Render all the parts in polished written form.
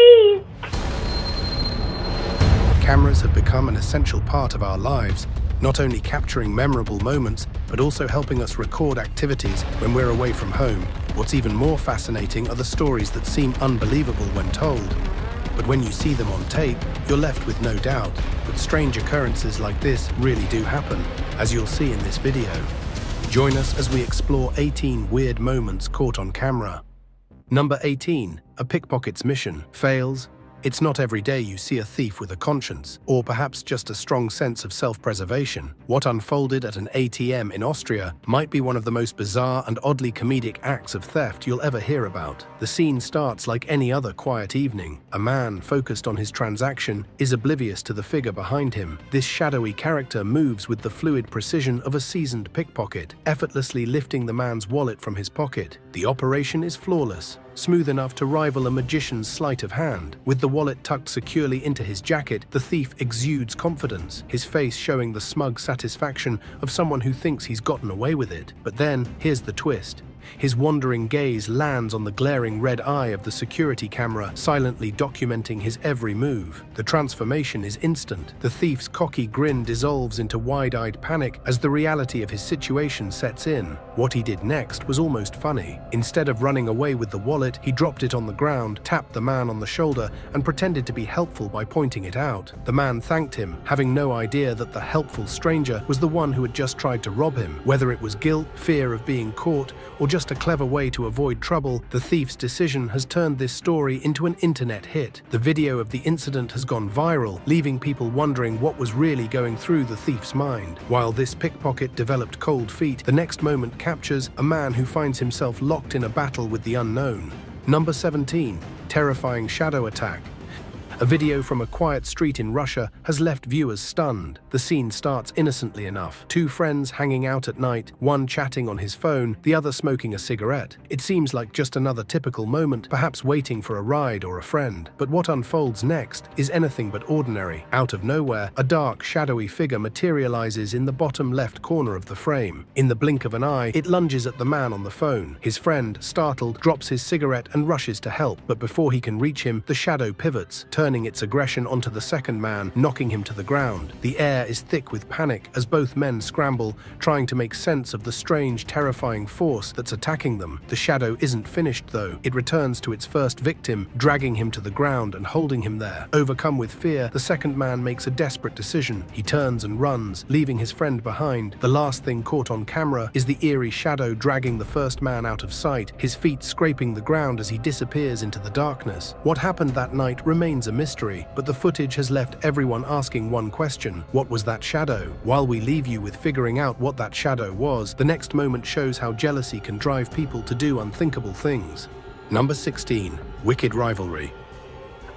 please. Cameras have become an essential part of our lives, not only capturing memorable moments, but also helping us record activities when we're away from home. What's even more fascinating are the stories that seem unbelievable when told. But when you see them on tape, you're left with no doubt. But strange occurrences like this really do happen, as you'll see in this video. Join us as we explore 18 weird moments caught on camera. Number 18. A pickpocket's mission fails. It's not every day you see a thief with a conscience, or perhaps just a strong sense of self-preservation. What unfolded at an ATM in Austria might be one of the most bizarre and oddly comedic acts of theft you'll ever hear about. The scene starts like any other quiet evening. A man, focused on his transaction, is oblivious to the figure behind him. This shadowy character moves with the fluid precision of a seasoned pickpocket, effortlessly lifting the man's wallet from his pocket. The operation is flawless, smooth enough to rival a magician's sleight of hand. With the wallet tucked securely into his jacket, the thief exudes confidence, his face showing the smug satisfaction of someone who thinks he's gotten away with it. But then, here's the twist. His wandering gaze lands on the glaring red eye of the security camera, silently documenting his every move. The transformation is instant. The thief's cocky grin dissolves into wide-eyed panic as the reality of his situation sets in. What he did next was almost funny. Instead of running away with the wallet, he dropped it on the ground, tapped the man on the shoulder, and pretended to be helpful by pointing it out. The man thanked him, having no idea that the helpful stranger was the one who had just tried to rob him. Whether it was guilt, fear of being caught, or just a clever way to avoid trouble, the thief's decision has turned this story into an internet hit. The video of the incident has gone viral, leaving people wondering what was really going through the thief's mind. While this pickpocket developed cold feet, the next moment captures a man who finds himself locked in a battle with the unknown. Number 17. Terrifying shadow attack. A video from a quiet street in Russia has left viewers stunned. The scene starts innocently enough. Two friends hanging out at night, one chatting on his phone, the other smoking a cigarette. It seems like just another typical moment, perhaps waiting for a ride or a friend. But what unfolds next is anything but ordinary. Out of nowhere, a dark, shadowy figure materializes in the bottom left corner of the frame. In the blink of an eye, it lunges at the man on the phone. His friend, startled, drops his cigarette and rushes to help. But before he can reach him, the shadow pivots, turning its aggression onto the second man, knocking him to the ground. The air is thick with panic as both men scramble, trying to make sense of the strange, terrifying force that's attacking them. The shadow isn't finished though. It returns to its first victim, dragging him to the ground and holding him there. Overcome with fear, the second man makes a desperate decision. He turns and runs, leaving his friend behind. The last thing caught on camera is the eerie shadow dragging the first man out of sight, his feet scraping the ground as he disappears into the darkness. What happened that night remains a mystery, but the footage has left everyone asking one question: what was that shadow? While we leave you with figuring out what that shadow was, the next moment shows how jealousy can drive people to do unthinkable things. Number 16. Wicked rivalry.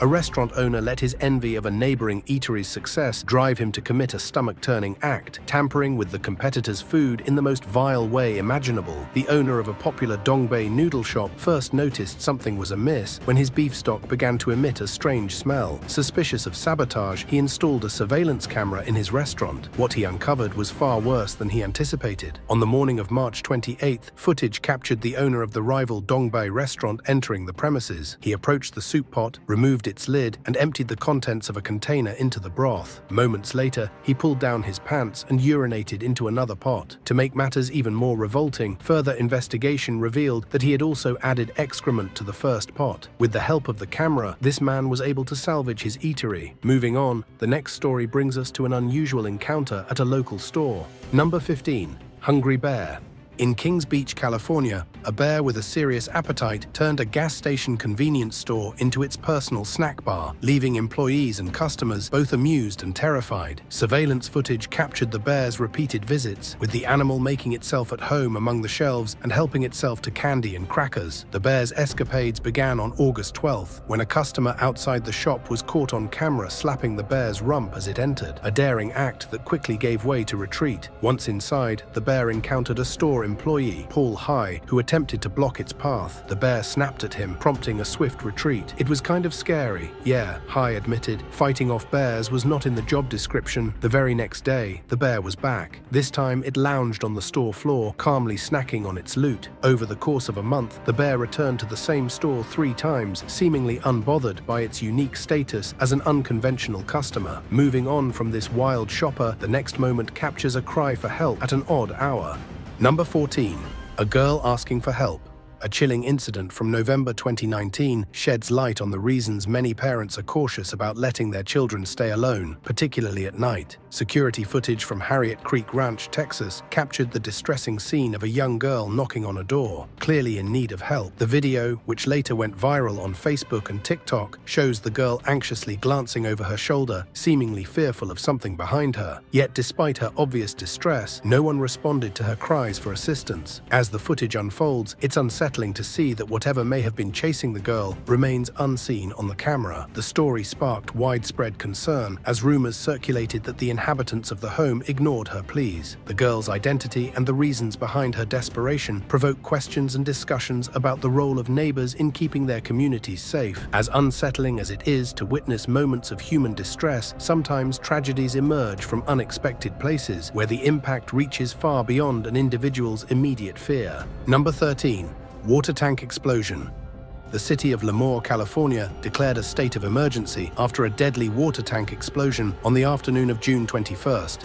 A restaurant owner let his envy of a neighboring eatery's success drive him to commit a stomach-turning act, tampering with the competitor's food in the most vile way imaginable. The owner of a popular Dongbei noodle shop first noticed something was amiss when his beef stock began to emit a strange smell. Suspicious of sabotage, he installed a surveillance camera in his restaurant. What he uncovered was far worse than he anticipated. On the morning of March 28th, footage captured the owner of the rival Dongbei restaurant entering the premises. He approached the soup pot, removed its lid, and emptied the contents of a container into the broth. Moments later, he pulled down his pants and urinated into another pot. To make matters even more revolting, further investigation revealed that he had also added excrement to the first pot. With the help of the camera, this man was able to salvage his eatery. Moving on, the next story brings us to an unusual encounter at a local store. Number 15. Hungry bear. In Kings Beach, California, a bear with a serious appetite turned a gas station convenience store into its personal snack bar, leaving employees and customers both amused and terrified. Surveillance footage captured the bear's repeated visits, with the animal making itself at home among the shelves and helping itself to candy and crackers. The bear's escapades began on August 12th, when a customer outside the shop was caught on camera slapping the bear's rump as it entered, a daring act that quickly gave way to retreat. Once inside, the bear encountered a store employee, Paul High, who attempted attempted to block its path. The bear snapped at him, prompting a swift retreat. It was kind of scary. Yeah, Hai admitted. Fighting off bears was not in the job description. The very next day, the bear was back. This time, it lounged on the store floor, calmly snacking on its loot. Over the course of a month, the bear returned to the same store 3 times, seemingly unbothered by its unique status as an unconventional customer. Moving on from this wild shopper, the next moment captures a cry for help at an odd hour. Number 14. A girl asking for help. A chilling incident from November 2019 sheds light on the reasons many parents are cautious about letting their children stay alone, particularly at night. Security footage from Harriet Creek Ranch, Texas, captured the distressing scene of a young girl knocking on a door, clearly in need of help. The video, which later went viral on Facebook and TikTok, shows the girl anxiously glancing over her shoulder, seemingly fearful of something behind her. Yet despite her obvious distress, no one responded to her cries for assistance. As the footage unfolds, it's unsettling to see that whatever may have been chasing the girl remains unseen on the camera. The story sparked widespread concern as rumors circulated that the inhabitants of the home ignored her pleas. The girl's identity and the reasons behind her desperation provoke questions and discussions about the role of neighbors in keeping their communities safe. As unsettling as it is to witness moments of human distress, sometimes tragedies emerge from unexpected places where the impact reaches far beyond an individual's immediate fear. Number 13. Water tank explosion. The city of Lemoore, California, declared a state of emergency after a deadly water tank explosion on the afternoon of June 21,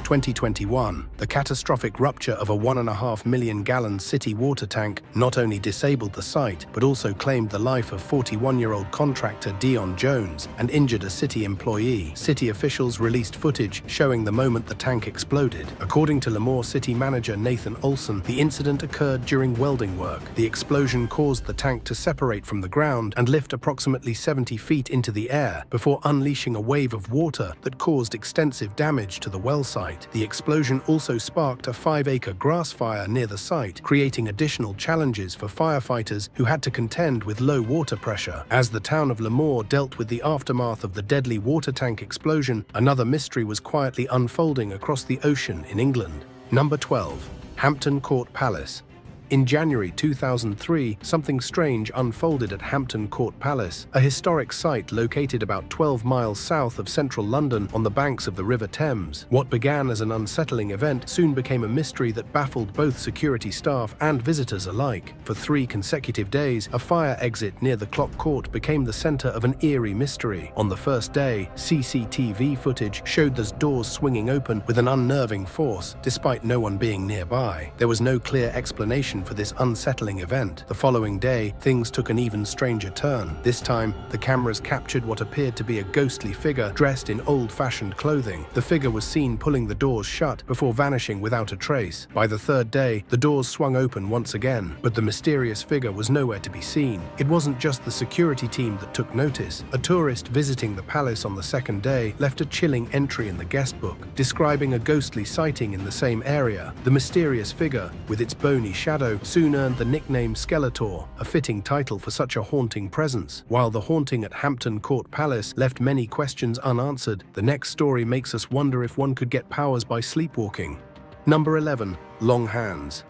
2021. The catastrophic rupture of a 1.5 million-gallon city water tank not only disabled the site, but also claimed the life of 41-year-old contractor Dion Jones and injured a city employee. City officials released footage showing the moment the tank exploded. According to Lemoore City Manager Nathan Olson, the incident occurred during welding work. The explosion caused the tank to separate from the ground and lift approximately 70 feet into the air before unleashing a wave of water that caused extensive damage to the well site. The explosion also sparked a 5-acre grass fire near the site, creating additional challenges for firefighters who had to contend with low water pressure. As the town of Lemoore dealt with the aftermath of the deadly water tank explosion, another mystery was quietly unfolding across the ocean in England. Number 12. Hampton Court Palace. In January 2003, something strange unfolded at Hampton Court Palace, a historic site located about 12 miles south of central London on the banks of the River Thames. What began as an unsettling event soon became a mystery that baffled both security staff and visitors alike. For 3 consecutive days, a fire exit near the Clock Court became the center of an eerie mystery. On the first day, CCTV footage showed the doors swinging open with an unnerving force, despite no one being nearby. There was no clear explanation for this unsettling event. The following day, things took an even stranger turn. This time, the cameras captured what appeared to be a ghostly figure dressed in old-fashioned clothing. The figure was seen pulling the doors shut before vanishing without a trace. By the third day, the doors swung open once again, but the mysterious figure was nowhere to be seen. It wasn't just the security team that took notice. A tourist visiting the palace on the second day left a chilling entry in the guest book, describing a ghostly sighting in the same area. The mysterious figure, with its bony shadow, soon earned the nickname Skeletor, a fitting title for such a haunting presence. While the haunting at Hampton Court Palace left many questions unanswered, the next story makes us wonder if one could get powers by sleepwalking. Number 11. Long hands.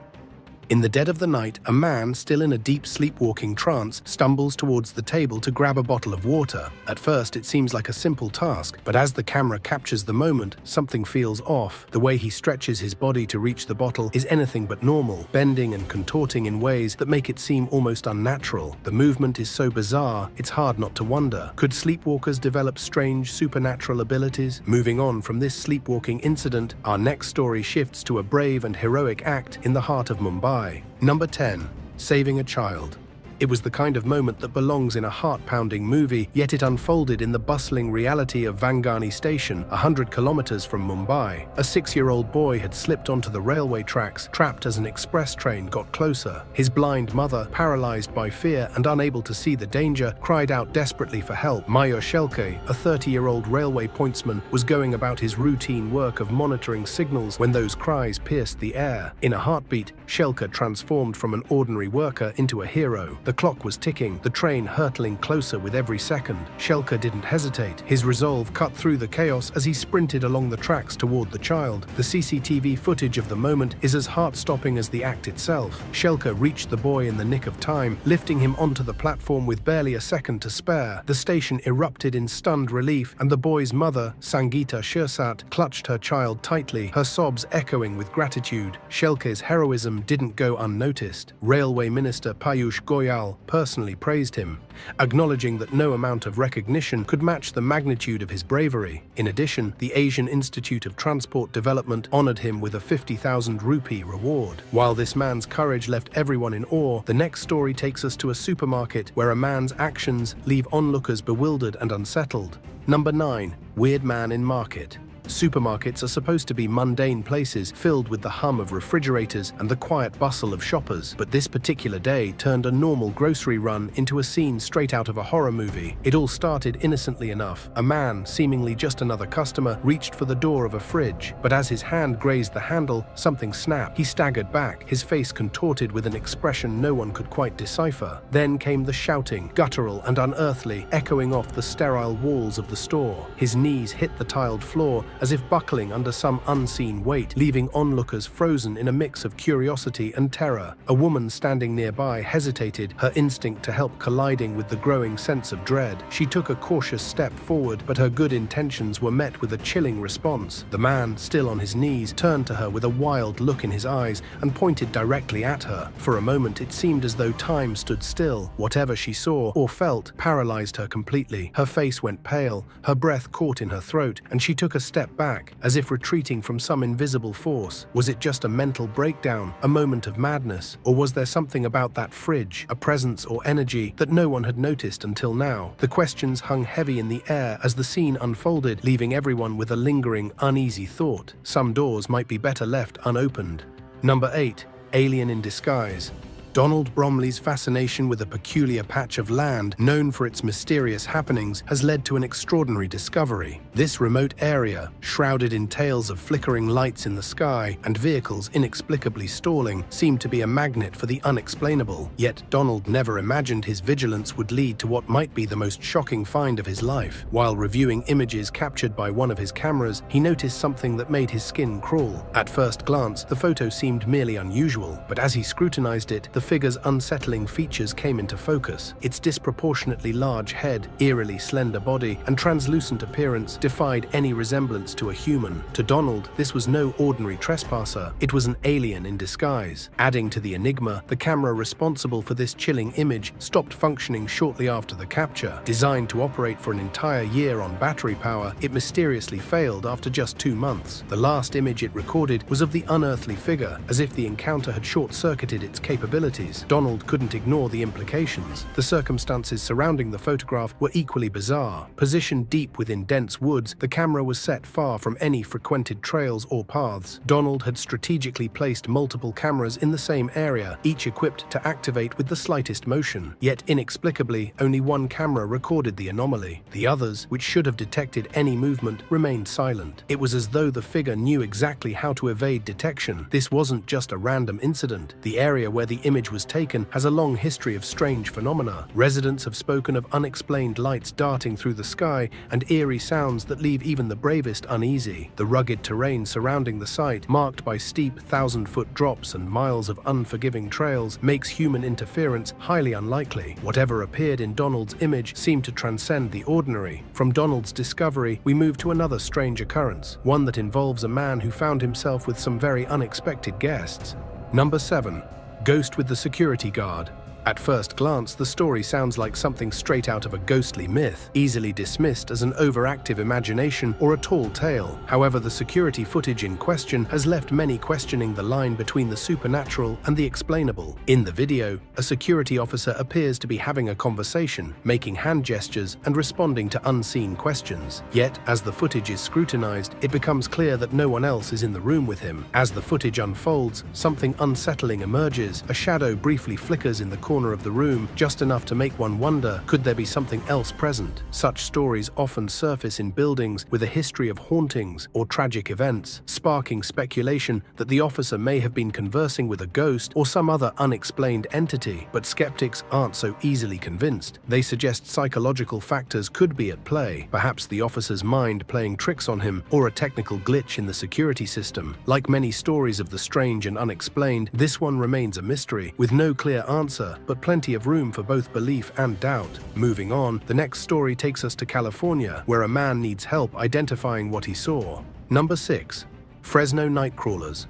In the dead of the night, a man, still in a deep sleepwalking trance, stumbles towards the table to grab a bottle of water. At first, it seems like a simple task, but as the camera captures the moment, something feels off. The way he stretches his body to reach the bottle is anything but normal, bending and contorting in ways that make it seem almost unnatural. The movement is so bizarre, it's hard not to wonder. Could sleepwalkers develop strange supernatural abilities? Moving on from this sleepwalking incident, our next story shifts to a brave and heroic act in the heart of Mumbai. Number 10. Saving a child. It was the kind of moment that belongs in a heart-pounding movie, yet it unfolded in the bustling reality of Vangani Station, 100 kilometers from Mumbai. A 6-year-old boy had slipped onto the railway tracks, trapped as an express train got closer. His blind mother, paralyzed by fear and unable to see the danger, cried out desperately for help. Major Shelke, a 30-year-old railway pointsman, was going about his routine work of monitoring signals when those cries pierced the air. In a heartbeat, Shelke transformed from an ordinary worker into a hero. The The clock was ticking, the train hurtling closer with every second. Shelker didn't hesitate. His resolve cut through the chaos as he sprinted along the tracks toward the child. The CCTV footage of the moment is as heart-stopping as the act itself. Shelker reached the boy in the nick of time, lifting him onto the platform with barely a second to spare. The station erupted in stunned relief, and the boy's mother, Sangeeta Shirsat, clutched her child tightly, her sobs echoing with gratitude. Shelker's heroism didn't go unnoticed. Railway Minister Piyush Goyal personally praised him, acknowledging that no amount of recognition could match the magnitude of his bravery. In addition, the Asian Institute of Transport Development honored him with a 50,000 rupee reward. While this man's courage left everyone in awe, the next story takes us to a supermarket where a man's actions leave onlookers bewildered and unsettled. Number 9. Weird man in market. Supermarkets are supposed to be mundane places filled with the hum of refrigerators and the quiet bustle of shoppers, but this particular day turned a normal grocery run into a scene straight out of a horror movie. It all started innocently enough. A man, seemingly just another customer, reached for the door of a fridge, but as his hand grazed the handle, something snapped. He staggered back, his face contorted with an expression no one could quite decipher. Then came the shouting, guttural and unearthly, echoing off the sterile walls of the store. His knees hit the tiled floor, as if buckling under some unseen weight, leaving onlookers frozen in a mix of curiosity and terror. A woman standing nearby hesitated, her instinct to help colliding with the growing sense of dread. She took a cautious step forward, but her good intentions were met with a chilling response. The man, still on his knees, turned to her with a wild look in his eyes and pointed directly at her. For a moment, it seemed as though time stood still. Whatever she saw or felt paralyzed her completely. Her face went pale, her breath caught in her throat, and she took a step back, as if retreating from some invisible force. Was it just a mental breakdown, a moment of madness, or was there something about that fridge, a presence or energy that no one had noticed until now? The questions hung heavy in the air as the scene unfolded, leaving everyone with a lingering, uneasy thought. Some doors might be better left unopened. Number 8. Alien in disguise. Donald Bromley's fascination with a peculiar patch of land known for its mysterious happenings has led to an extraordinary discovery. This remote area, shrouded in tales of flickering lights in the sky and vehicles inexplicably stalling, seemed to be a magnet for the unexplainable. Yet Donald never imagined his vigilance would lead to what might be the most shocking find of his life. While reviewing images captured by one of his cameras, he noticed something that made his skin crawl. At first glance, the photo seemed merely unusual, but as he scrutinized it, the figure's unsettling features came into focus. Its disproportionately large head, eerily slender body, and translucent appearance defied any resemblance to a human. To Donald, this was no ordinary trespasser. It was an alien in disguise. Adding to the enigma, the camera responsible for this chilling image stopped functioning shortly after the capture. Designed to operate for an entire year on battery power, it mysteriously failed after just 2 months. The last image it recorded was of the unearthly figure, as if the encounter had short-circuited its capabilities. Donald couldn't ignore the implications. The circumstances surrounding the photograph were equally bizarre. Positioned deep within dense woods, the camera was set far from any frequented trails or paths. Donald had strategically placed multiple cameras in the same area, each equipped to activate with the slightest motion. Yet inexplicably, only one camera recorded the anomaly. The others, which should have detected any movement, remained silent. It was as though the figure knew exactly how to evade detection. This wasn't just a random incident. The area where the image was taken has a long history of strange phenomena. Residents have spoken of unexplained lights darting through the sky and eerie sounds that leave even the bravest uneasy. The rugged terrain surrounding the site, marked by steep 1,000-foot drops and miles of unforgiving trails, makes human interference highly unlikely. Whatever appeared in Donald's image seemed to transcend the ordinary. From Donald's discovery, we move to another strange occurrence, one that involves a man who found himself with some very unexpected guests. Number 7. Ghost with the security guard. At first glance, the story sounds like something straight out of a ghostly myth, easily dismissed as an overactive imagination or a tall tale. However, the security footage in question has left many questioning the line between the supernatural and the explainable. In the video, a security officer appears to be having a conversation, making hand gestures and responding to unseen questions. Yet, as the footage is scrutinized, it becomes clear that no one else is in the room with him. As the footage unfolds, something unsettling emerges. A shadow briefly flickers in the corner corner of the room, just enough to make one wonder, could there be something else present? Such stories often surface in buildings with a history of hauntings or tragic events, sparking speculation that the officer may have been conversing with a ghost or some other unexplained entity. But skeptics aren't so easily convinced. They suggest psychological factors could be at play, perhaps the officer's mind playing tricks on him or a technical glitch in the security system. Like many stories of the strange and unexplained, this one remains a mystery, with no clear answer, but plenty of room for both belief and doubt. Moving on, the next story takes us to California, where a man needs help identifying what he saw. Number 6. Fresno Nightcrawlers.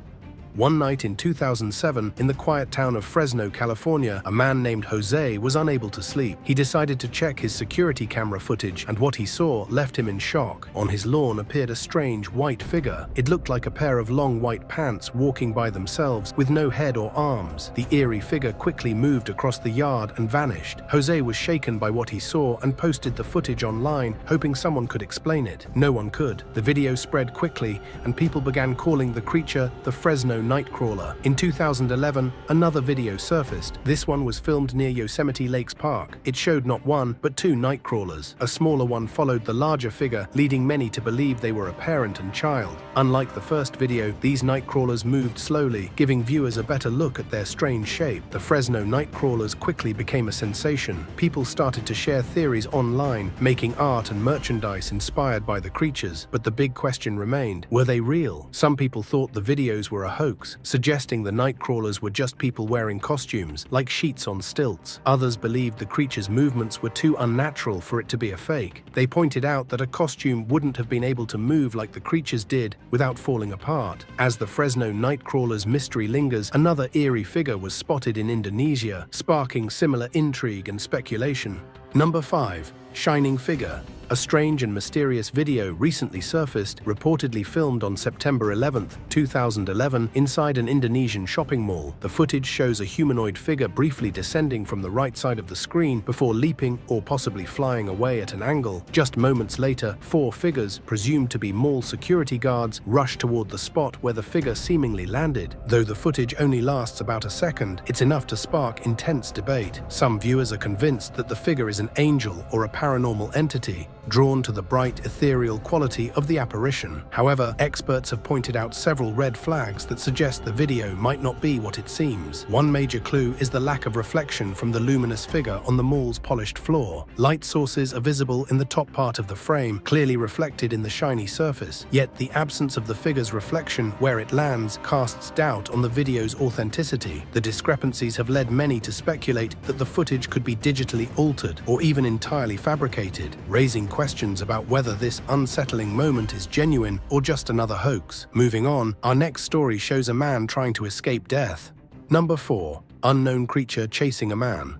One night in 2007, in the quiet town of Fresno, California, a man named Jose was unable to sleep. He decided to check his security camera footage, and what he saw left him in shock. On his lawn appeared a strange white figure. It looked like a pair of long white pants walking by themselves, with no head or arms. The eerie figure quickly moved across the yard and vanished. Jose was shaken by what he saw and posted the footage online, hoping someone could explain it. No one could. The video spread quickly, and people began calling the creature the Fresno Nightcrawler. In 2011, another video surfaced. This one was filmed near Yosemite Lakes Park. It showed not one, but two nightcrawlers. A smaller one followed the larger figure, leading many to believe they were a parent and child. Unlike the first video, these nightcrawlers moved slowly, giving viewers a better look at their strange shape. The Fresno Nightcrawlers quickly became a sensation. People started to share theories online, making art and merchandise inspired by the creatures. But the big question remained: were they real? Some people thought the videos were a hoax, suggesting the Nightcrawlers were just people wearing costumes, like sheets on stilts. Others believed the creature's movements were too unnatural for it to be a fake. They pointed out that a costume wouldn't have been able to move like the creatures did without falling apart. As the Fresno Nightcrawler's mystery lingers, another eerie figure was spotted in Indonesia, sparking similar intrigue and speculation. Number 5. Shining Figure. A strange and mysterious video recently surfaced, reportedly filmed on September 11, 2011, inside an Indonesian shopping mall. The footage shows a humanoid figure briefly descending from the right side of the screen before leaping or possibly flying away at an angle. Just moments later, 4 figures, presumed to be mall security guards, rush toward the spot where the figure seemingly landed. Though the footage only lasts about a second, it's enough to spark intense debate. Some viewers are convinced that the figure is an angel or a paranormal entity, drawn to the bright, ethereal quality of the apparition. However, experts have pointed out several red flags that suggest the video might not be what it seems. One major clue is the lack of reflection from the luminous figure on the mall's polished floor. Light sources are visible in the top part of the frame, clearly reflected in the shiny surface. Yet the absence of the figure's reflection where it lands casts doubt on the video's authenticity. The discrepancies have led many to speculate that the footage could be digitally altered or even entirely fabricated, raising questions about whether this unsettling moment is genuine or just another hoax. Moving on, our next story shows a man trying to escape death. Number 4. Unknown creature chasing a man.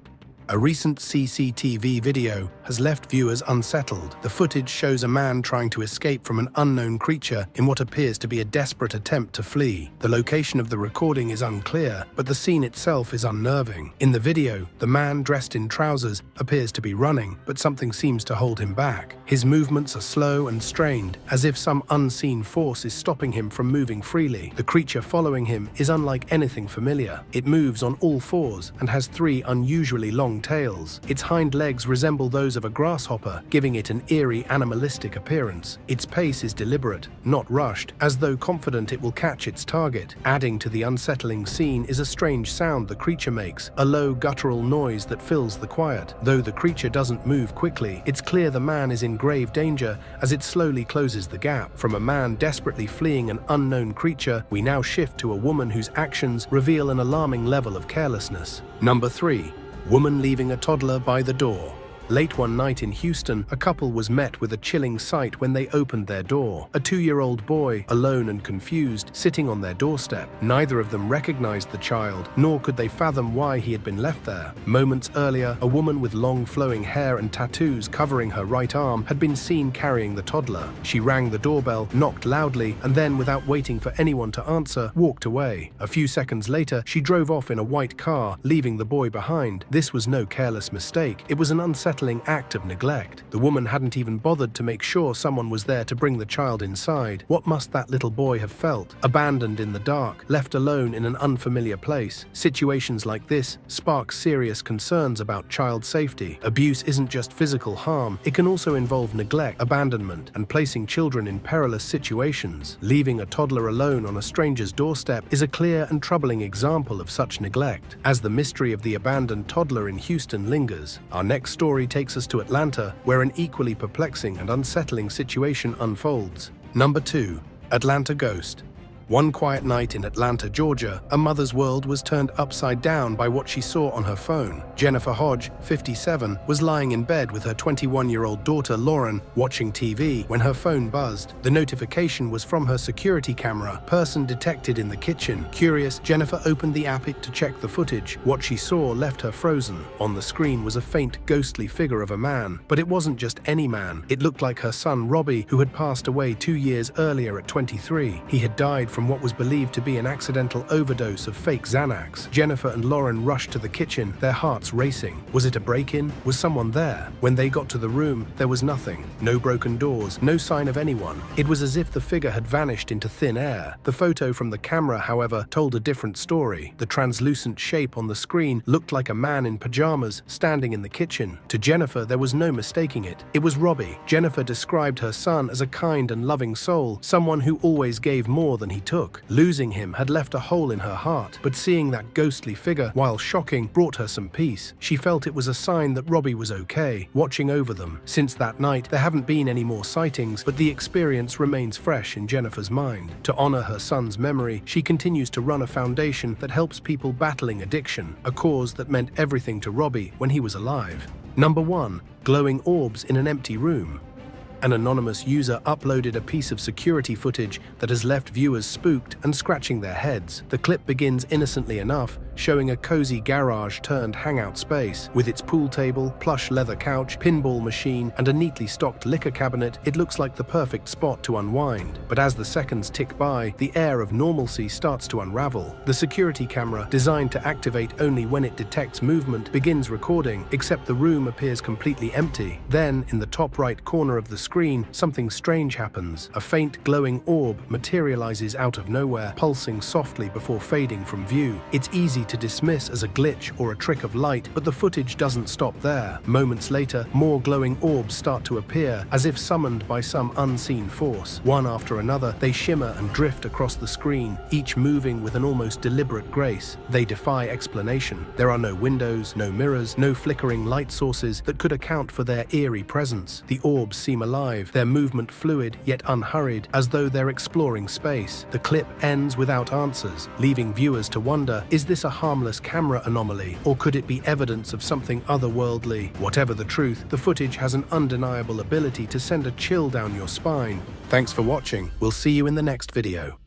A recent CCTV video has left viewers unsettled. The footage shows a man trying to escape from an unknown creature in what appears to be a desperate attempt to flee. The location of the recording is unclear, but the scene itself is unnerving. In the video, the man dressed in trousers appears to be running, but something seems to hold him back. His movements are slow and strained, as if some unseen force is stopping him from moving freely. The creature following him is unlike anything familiar. It moves on all fours and has 3 unusually long tails. Its hind legs resemble those of a grasshopper, giving it an eerie, animalistic appearance. Its pace is deliberate, not rushed, as though confident it will catch its target. Adding to the unsettling scene is a strange sound the creature makes, a low, guttural noise that fills the quiet. Though the creature doesn't move quickly, it's clear the man is in grave danger as it slowly closes the gap. From a man desperately fleeing an unknown creature, we now shift to a woman whose actions reveal an alarming level of carelessness. Number 3. Woman leaving a toddler by the door. Late one night in Houston, a couple was met with a chilling sight when they opened their door. A 2-year-old boy, alone and confused, sitting on their doorstep. Neither of them recognized the child, nor could they fathom why he had been left there. Moments earlier, a woman with long flowing hair and tattoos covering her right arm had been seen carrying the toddler. She rang the doorbell, knocked loudly, and then, without waiting for anyone to answer, walked away. A few seconds later, she drove off in a white car, leaving the boy behind. This was no careless mistake. It was an unsettling unsettling act of neglect. The woman hadn't even bothered to make sure someone was there to bring the child inside. What must that little boy have felt? Abandoned in the dark, left alone in an unfamiliar place. Situations like this spark serious concerns about child safety. Abuse isn't just physical harm, it can also involve neglect, abandonment, and placing children in perilous situations. Leaving a toddler alone on a stranger's doorstep is a clear and troubling example of such neglect. As the mystery of the abandoned toddler in Houston lingers, our next story takes us to Atlanta, where an equally perplexing and unsettling situation unfolds. Number 2. Atlanta Ghost. One quiet night in Atlanta, Georgia, a mother's world was turned upside down by what she saw on her phone. Jennifer Hodge, 57, was lying in bed with her 21-year-old daughter Lauren, watching TV, when her phone buzzed. The notification was from her security camera, person detected in the kitchen. Curious, Jennifer opened the app to check the footage. What she saw left her frozen. On the screen was a faint, ghostly figure of a man. But it wasn't just any man. It looked like her son Robbie, who had passed away 2 years earlier at 23. He had died from what was believed to be an accidental overdose of fake Xanax. Jennifer and Lauren rushed to the kitchen, their hearts racing. Was it a break-in? Was someone there? When they got to the room, there was nothing. No broken doors, no sign of anyone. It was as if the figure had vanished into thin air. The photo from the camera, however, told a different story. The translucent shape on the screen looked like a man in pajamas standing in the kitchen. To Jennifer, there was no mistaking it. It was Robbie. Jennifer described her son as a kind and loving soul, someone who always gave more than he took. Losing him had left a hole in her heart, but seeing that ghostly figure, while shocking, brought her some peace. She felt it was a sign that Robbie was okay, watching over them. Since that night, there haven't been any more sightings, but the experience remains fresh in Jennifer's mind. To honor her son's memory, she continues to run a foundation that helps people battling addiction, a cause that meant everything to Robbie when he was alive. Number 1. Glowing orbs in an empty room. An anonymous user uploaded a piece of security footage that has left viewers spooked and scratching their heads. The clip begins innocently enough, showing a cozy garage-turned hangout space. With its pool table, plush leather couch, pinball machine, and a neatly stocked liquor cabinet, it looks like the perfect spot to unwind. But as the seconds tick by, the air of normalcy starts to unravel. The security camera, designed to activate only when it detects movement, begins recording, except the room appears completely empty. Then, in the top right corner of the screen, something strange happens. A faint glowing orb materializes out of nowhere, pulsing softly before fading from view. It's easy to dismiss as a glitch or a trick of light, but the footage doesn't stop there. Moments later, more glowing orbs start to appear, as if summoned by some unseen force. One after another, they shimmer and drift across the screen, each moving with an almost deliberate grace. They defy explanation. There are no windows, no mirrors, no flickering light sources that could account for their eerie presence. The orbs seem alive, their movement fluid yet unhurried, as though they're exploring space. The clip ends without answers, leaving viewers to wonder, is this a harmless camera anomaly, or could it be evidence of something otherworldly? Whatever the truth, the footage has an undeniable ability to send a chill down your spine. Thanks for watching. We'll see you in the next video.